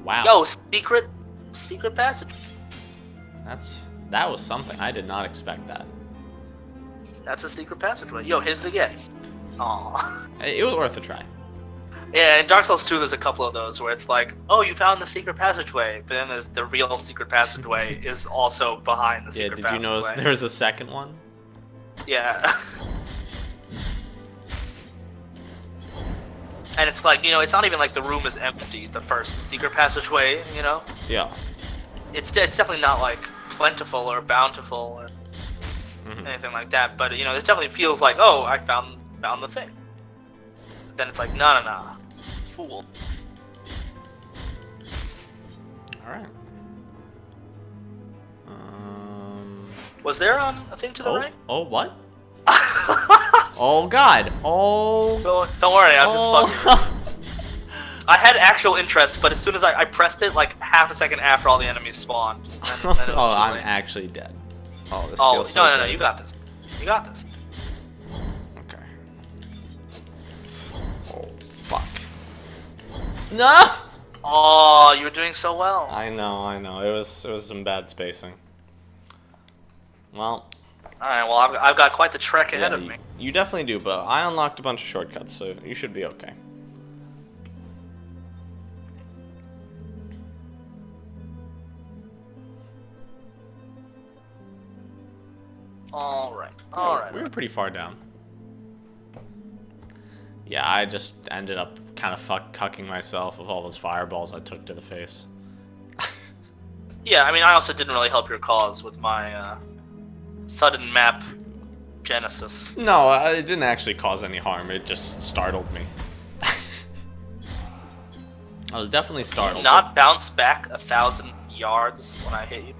Wow. Yo, secret passage. That was something. I did not expect that. That's a secret passageway. Yo, hit it again. Aw. It was worth a try. Yeah, in Dark Souls 2, there's a couple of those where it's like, oh, you found the secret passageway, but then there's the real secret passageway is also behind the secret passageway. Yeah, did you notice there was a second one? Yeah. And it's like, it's not even like the room is empty, the first secret passageway, Yeah. It's definitely not like plentiful or bountiful or anything like that, but it definitely feels like, oh, I found the thing. But then it's like, no, fool. All right. Was there a thing to the right? Oh, what? Oh God! Oh. Don't worry, I'm just fucking. I had actual interest, but as soon as I pressed it, like half a second after all the enemies spawned. Then it was Oh, too I'm late. actually dead. Oh, this feels so no, good. you got this. You got this. Okay. Oh, fuck. No! Oh, you were doing so well. I know. It was some bad spacing. Well. All right, well, I've got quite the trek ahead of me. You definitely do, but I unlocked a bunch of shortcuts, so you should be okay. All right. We were pretty far down. Yeah, I just ended up kind of cucking myself with all those fireballs I took to the face. Yeah, I mean, I also didn't really help your cause with my sudden map genesis. No, it didn't actually cause any harm. It just startled me. I was definitely startled. Did you not bounce back 1,000 yards when I hit you?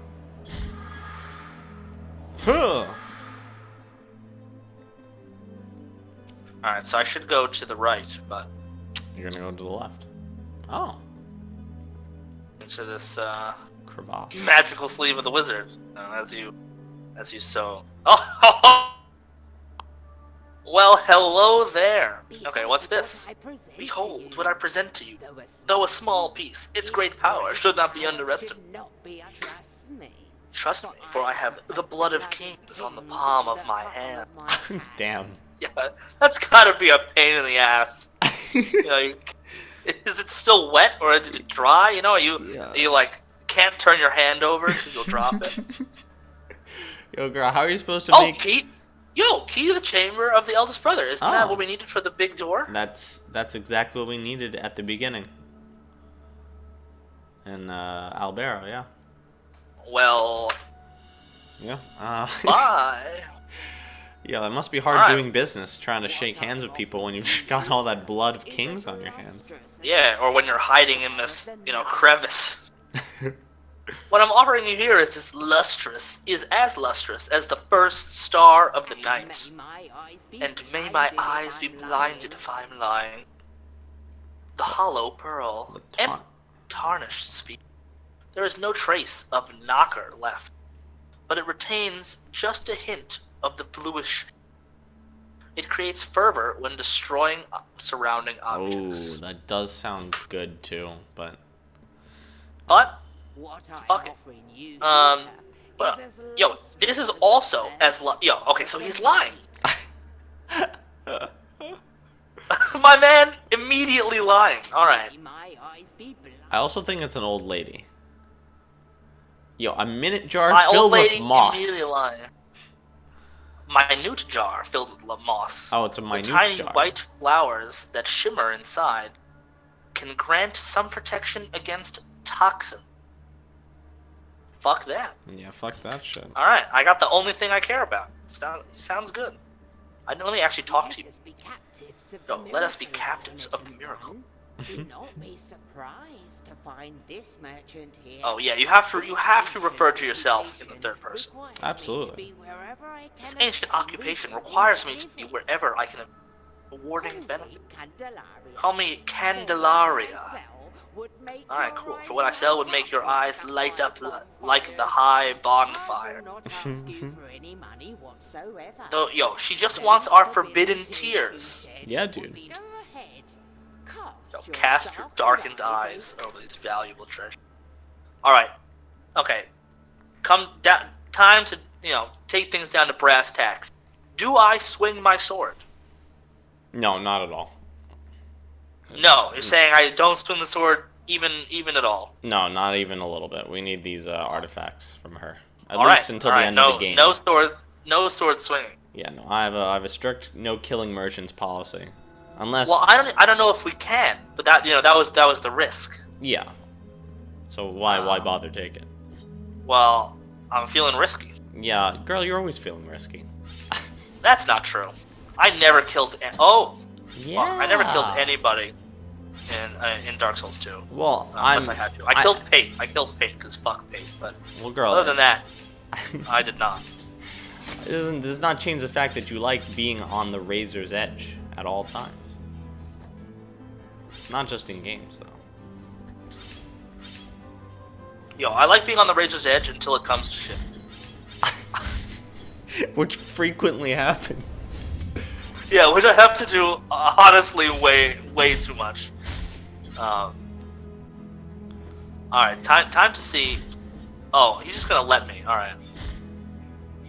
Huh. Alright, so I should go to the right, but You're gonna go to the left. Oh. into this Crevasse. magical sleeve of the wizard, as you sow. Oh! Well, hello there. Okay, what's this? Behold what I present to you. Though a small piece, its great power should not be underestimated. Trust me, for I have the blood of kings on the palm of my hand. Damn. Yeah, that's gotta be a pain in the ass. Is it still wet or did it dry? Are you like can't turn your hand over because you'll drop it? Yo, girl, how are you supposed to make? Key to the chamber of the eldest brother. Isn't that what we needed for the big door? That's exactly what we needed at the beginning. In Albero, yeah. Well. Yeah. Bye. Yeah, that must be hard doing business, trying to shake hands with people when you've just got all that blood of kings on your hands. Yeah, or when you're hiding in this, crevice. What I'm offering you here is as lustrous as the first star of the night. And may my eyes be blinded if I'm lying. The hollow pearl, tarnished speed. There is no trace of knocker left, but it retains just a hint of the bluish. It creates fervor when destroying surrounding objects. Oh, that does sound good too, but fuck it. Yo, this is also as okay, so he's lying. My man immediately lying. All right. I also think it's an old lady. Yo, a minute jar My filled old lady with moss. Immediately lying. Minute jar filled with moss. Oh, it's a minute tiny jar. White flowers that shimmer inside can grant some protection against toxin. Fuck that. Yeah, fuck that shit. Alright, I got the only thing I care about. Sounds good. Let me actually talk to you. No, let us be captives of the miracle. Do not be surprised to find this merchant here. Oh yeah, you have to refer to yourself in the third person. Absolutely. This ancient occupation requires me to be wherever I can awarding benefit. Call me Candelaria. Alright, cool. For what I sell would make your eyes light up like the high bonfire. Though, yo, she just wants our forbidden tears. Yeah, dude. Cast your darkened eyes over these valuable treasures. Alright. Okay. Come down. Time to, take things down to brass tacks. Do I swing my sword? No, not at all. No, you're saying I don't swing the sword even at all. No, not even a little bit. We need these artifacts from her. At All least right, until all the right, end of the game. No sword swinging. Yeah, no. I have a strict no killing merchants policy. Unless Well, I don't know if we can, but that was the risk. yeah. So why bother take it? Well, I'm feeling risky. Yeah, girl, you're always feeling risky. That's not true. I never killed. Well, Yeah. I never killed anybody in Dark Souls 2. Well, unless I had to. I killed Pate. I killed Pate because fuck Pate. But well, girl. other than that, I did not. It does not change the fact that you like being on the razor's edge at all times. Not just in games, though. Yo, I like being on the razor's edge until it comes to shit. Which frequently happens. Yeah, which I have to do, honestly, way too much. Alright, time to see... Oh, he's just gonna let me, alright.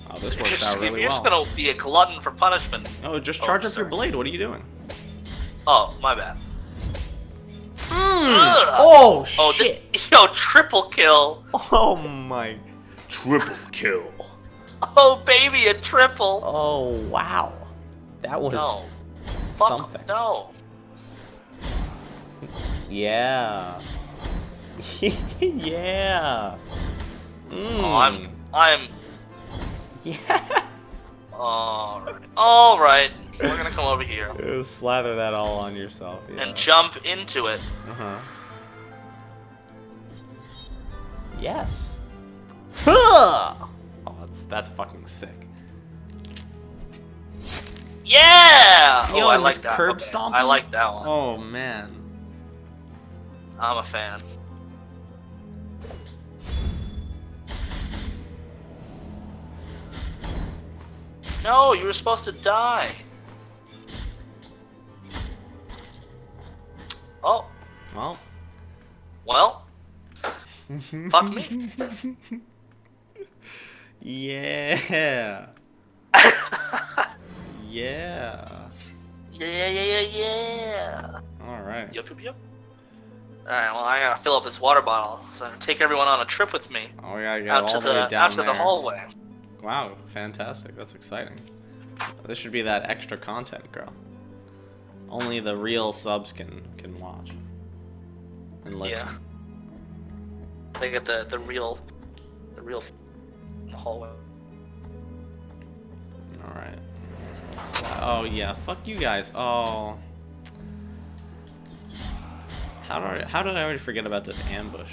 Oh, this works out really You're well. just gonna be a glutton for punishment. Oh, just charge up your blade. What are you doing? Oh, my bad. Oh, shit. Yo, triple kill. Oh, my. Triple kill. Oh, baby, a triple. Oh, wow. That was No. something. Fuck, no. Yeah. Yeah. Oh, I'm... Yeah. Alright. We're gonna come over here. Slather that all on yourself. Yeah. And jump into it. Uh-huh. Yes. Oh, that's fucking sick. Yeah! Yo, I and like this that. curb Okay, stomping? I like that one. Oh man. I'm a fan. No, you were supposed to die. Oh, Well. fuck me. Yeah. Yeah. Yeah. All right. Yup. Alright, well, I gotta fill up this water bottle, so I take everyone on a trip with me. Oh, we gotta get Out all to the way down the there. hallway. Wow, fantastic. That's exciting. This should be that extra content, girl. Only the real subs can watch and listen. Yeah. They get the real hallway. All right. Oh yeah, fuck you guys. Oh. How did I already forget about this ambush?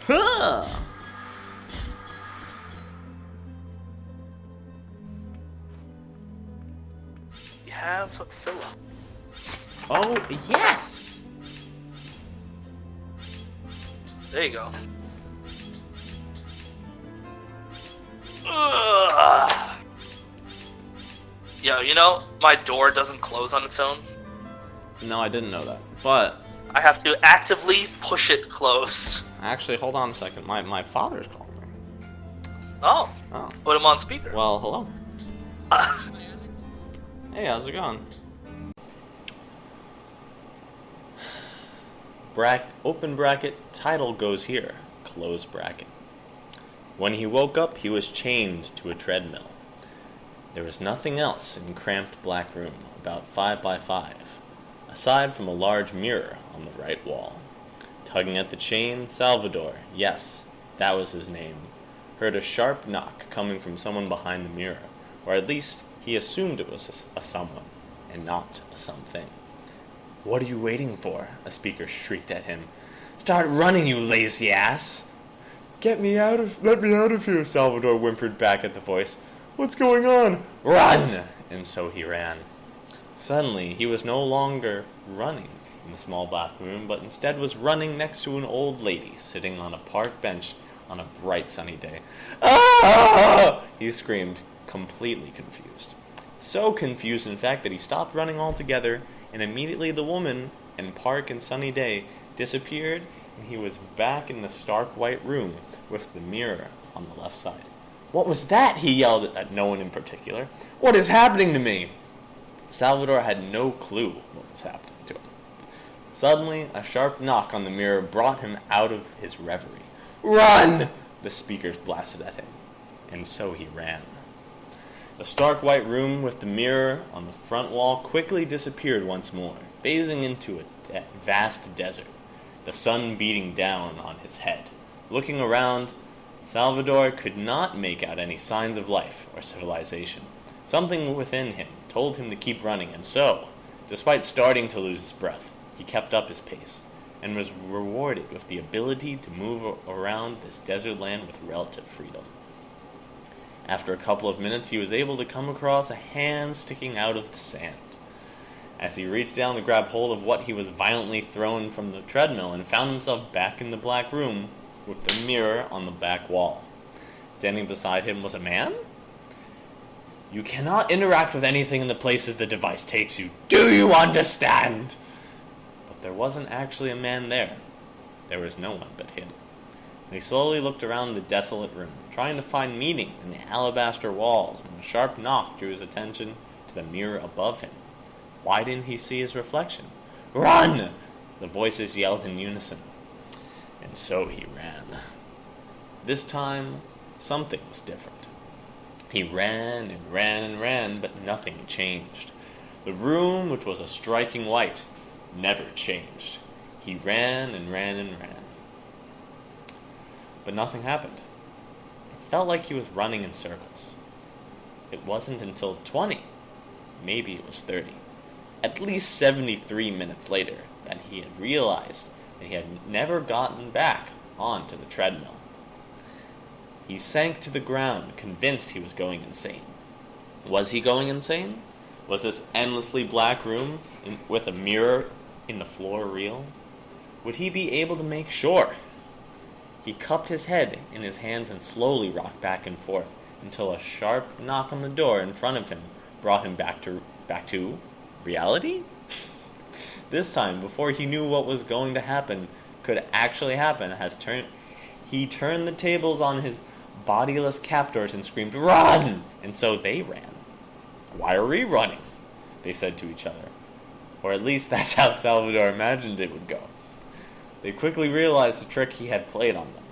Huh. You have Philip. Oh yes. There you go. Ugh. Yo, my door doesn't close on its own. No, I didn't know that. But I have to actively push it closed. actually, hold on a second. My father's calling me. Oh, Oh. put him on speaker. Well, hello. Hey, how's it going? Open bracket, title goes here, close bracket. When he woke up, he was chained to a treadmill. There was nothing else in cramped black room, about 5 by 5, aside from a large mirror on the right wall. Tugging at the chain, Salvador, yes, that was his name, heard a sharp knock coming from someone behind the mirror, or at least he assumed it was a someone, and not a something. "What are you waiting for?" a speaker shrieked at him. "Start running, you lazy ass!" Let me out of here, Salvador whimpered back at the voice. "What's going on?" "Run!" And so he ran. Suddenly, he was no longer running in the small black room, but instead was running next to an old lady sitting on a park bench on a bright sunny day. "Ah!" he screamed, completely confused. So confused, in fact, that he stopped running altogether and immediately the woman and Park and Sunny Day disappeared, and he was back in the stark white room with the mirror on the left side. "What was that?" he yelled at no one in particular. "What is happening to me?" Salvador had no clue what was happening to him. Suddenly, a sharp knock on the mirror brought him out of his reverie. "Run!" the speakers blasted at him, and so he ran. The stark white room with the mirror on the front wall quickly disappeared once more, phasing into a vast desert, the sun beating down on his head. Looking around, Salvador could not make out any signs of life or civilization. Something within him told him to keep running, and so, despite starting to lose his breath, he kept up his pace, and was rewarded with the ability to move around this desert land with relative freedom. After a couple of minutes, he was able to come across a hand sticking out of the sand. As he reached down to grab hold of what he was violently thrown from the treadmill and found himself back in the black room with the mirror on the back wall. Standing beside him was a man? "You cannot interact with anything in the places the device takes you. Do you understand?" But there wasn't actually a man there. There was no one but him. He slowly looked around the desolate room, trying to find meaning in the alabaster walls, when a sharp knock drew his attention to the mirror above him. Why didn't he see his reflection? "Run!" the voices yelled in unison. And so he ran. This time, something was different. He ran and ran and ran, but nothing changed. The room, which was a striking white, never changed. He ran and ran and ran. But nothing happened. It felt like he was running in circles. It wasn't until 20, maybe it was 30, at least 73 minutes later, that he had realized that he had never gotten back onto the treadmill. He sank to the ground, convinced he was going insane. Was he going insane? Was this endlessly black room with a mirror in the floor real? Would he be able to make sure? He cupped his head in his hands and slowly rocked back and forth until a sharp knock on the door in front of him brought him back to reality? This time, before he knew what was going to happen could actually happen, he turned the tables on his bodiless captors and screamed, "Run!" And so they ran. "Why are we running?" they said to each other. Or at least that's how Salvador imagined it would go. They quickly realized the trick he had played on them.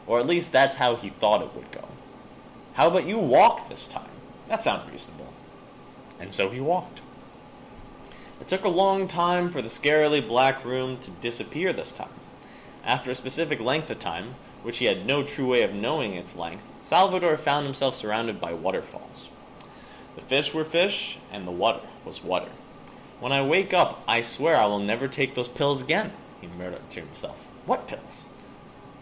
Or at least that's how he thought it would go. "How about you walk this time? That sounds reasonable." And so he walked. It took a long time for the scarily black room to disappear this time. After a specific length of time, which he had no true way of knowing its length, Salvador found himself surrounded by waterfalls. The fish were fish, and the water was water. "When I wake up, I swear I will never take those pills again," he murmured to himself. What pills?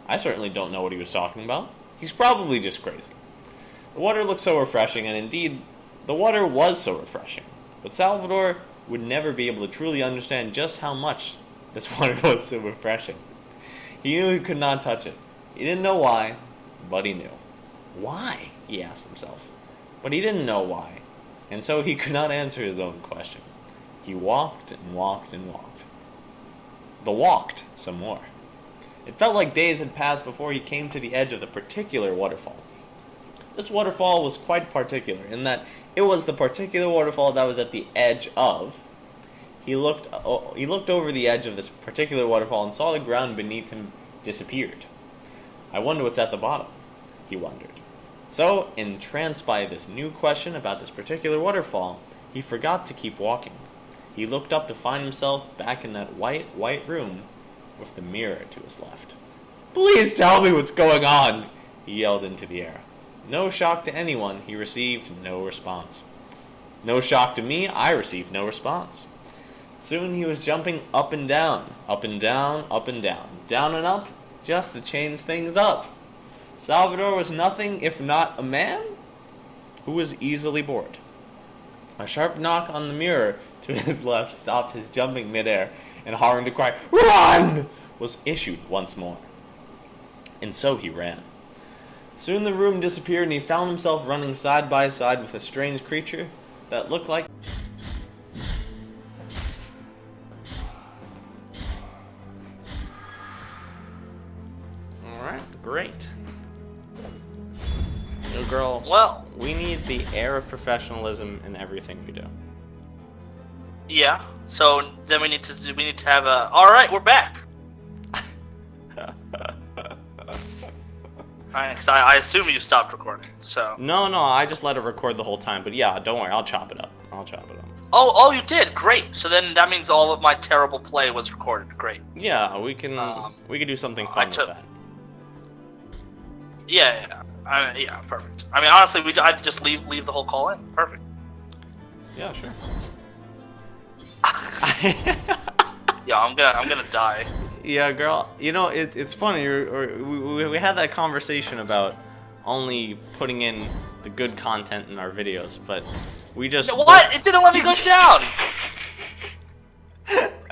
I certainly don't know what he was talking about. He's probably just crazy. The water looked so refreshing, and indeed, the water was so refreshing. But Salvador would never be able to truly understand just how much this water was so refreshing. He knew he could not touch it. He didn't know why, but he knew. Why? He asked himself. But he didn't know why, and so he could not answer his own question. He walked and walked and walked. But walked some more. It felt like days had passed before he came to the edge of the particular waterfall. This waterfall was quite particular in that it was the particular waterfall that was at the edge of. He looked over the edge of this particular waterfall and saw the ground beneath him disappeared. I wonder what's at the bottom, he wondered. So, entranced by this new question about this particular waterfall, he forgot to keep walking. He looked up to find himself back in that white room with the mirror to his left. "Please tell me what's going on!" he yelled into the air. No shock to anyone, he received no response. No shock to me, I received no response. Soon he was jumping up and down, up and down, up and down, down and up, just to change things up. Salvador was nothing if not a man who was easily bored. A sharp knock on the mirror to his left stopped his jumping midair, and horrend cry, "Run!" was issued once more. And so he ran. Soon the room disappeared, and he found himself running side by side with a strange creature that looked like Great. Little girl, Well, we need the air of professionalism in everything we do. yeah. So then we need to have a. All right, we're back. Because I assume you stopped recording. So. No, I just let it record the whole time. But yeah, don't worry, I'll chop it up. Oh, you did. Great. So then that means all of my terrible play was recorded. Great. Yeah, we can do something fun with that. Yeah. Yeah, perfect. I mean, honestly, I'd just leave the whole call in. Perfect. Yeah, sure. Yeah, I'm gonna die. Yeah, girl. You know, it's funny. We had that conversation about only putting in the good content in our videos, but we just... What? It didn't let me go down!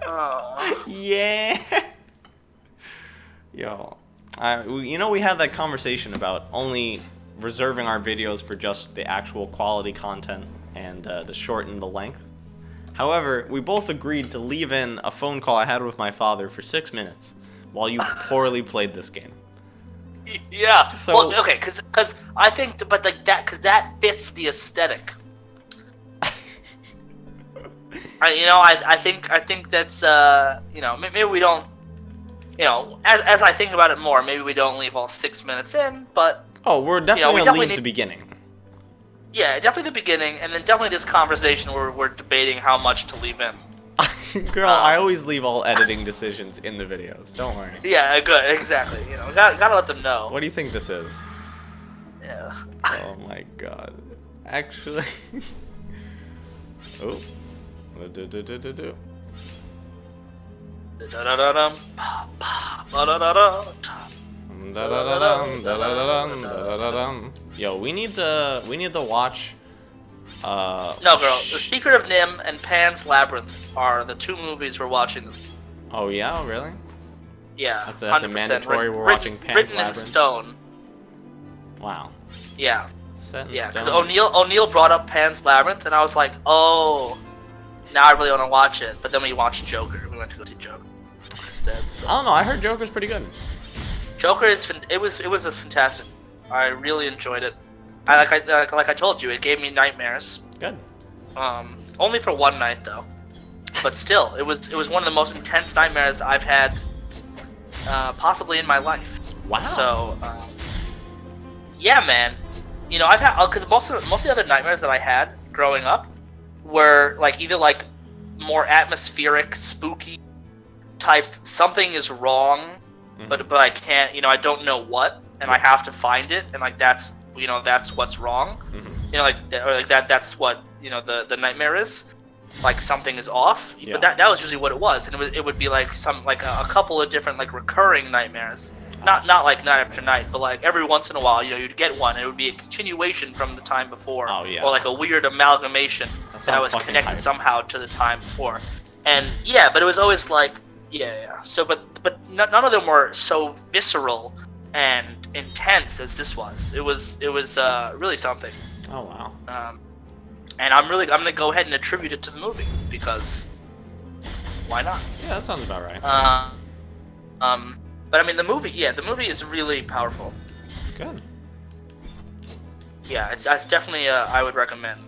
Oh. Yeah. Yo. We had that conversation about only reserving our videos for just the actual quality content and to shorten the length. However, we both agreed to leave in a phone call I had with my father for 6 minutes while you poorly played this game. Yeah. So, well, okay, because I think, but like that, because that fits the aesthetic. I think that's maybe we don't, as I think about it more, maybe we don't leave all 6 minutes in, but we're definitely gonna leave the beginning. Yeah, definitely the beginning, and then definitely this conversation where we're debating how much to leave in. Girl, I always leave all editing decisions in the videos. Don't worry. Yeah, good, exactly. Gotta let them know. What do you think this is? Yeah. Oh my god. Actually. Oh. Do. Yo, we need to watch. No, girl. The Secret of Nim and Pan's Labyrinth are the 2 movies we're watching this. Oh yeah, oh, really? Yeah, that's a mandatory. We're watching Pan's written Labyrinth. in stone. Wow. Yeah. Set in yeah, because stone. O'Neill brought up Pan's Labyrinth, and I was like, oh, now I really want to watch it. But then we watched Joker. We went to go see Joker instead. So. I don't know. I heard Joker's pretty good. Joker is it was a fantastic. I really enjoyed it. Like I told you, it gave me nightmares. Good. Only for one night though, but still, it was one of the most intense nightmares I've had, possibly in my life. Wow. So, yeah, man. I've had because most of the other nightmares that I had growing up were like either like more atmospheric, spooky type. Something is wrong. Mm-hmm. But I can't, I don't know what, and I have to find it, and like that's what's wrong, Mm-hmm. That's what the nightmare is, like something is off. Yeah. But that was usually what it was, and it would be like a couple of different like recurring nightmares, not like night after night, but like every once in a while, you'd get one, and it would be a continuation from the time before, Oh, yeah. or like a weird amalgamation that was connected hype. somehow to the time before, and yeah, but it was always like. Yeah. So, but none of them were so visceral and intense as this was. It was really something. Oh wow. And I'm gonna go ahead and attribute it to the movie because why not? Yeah, that sounds about right. But I mean the movie is really powerful. Good. Yeah, it's definitely I would recommend.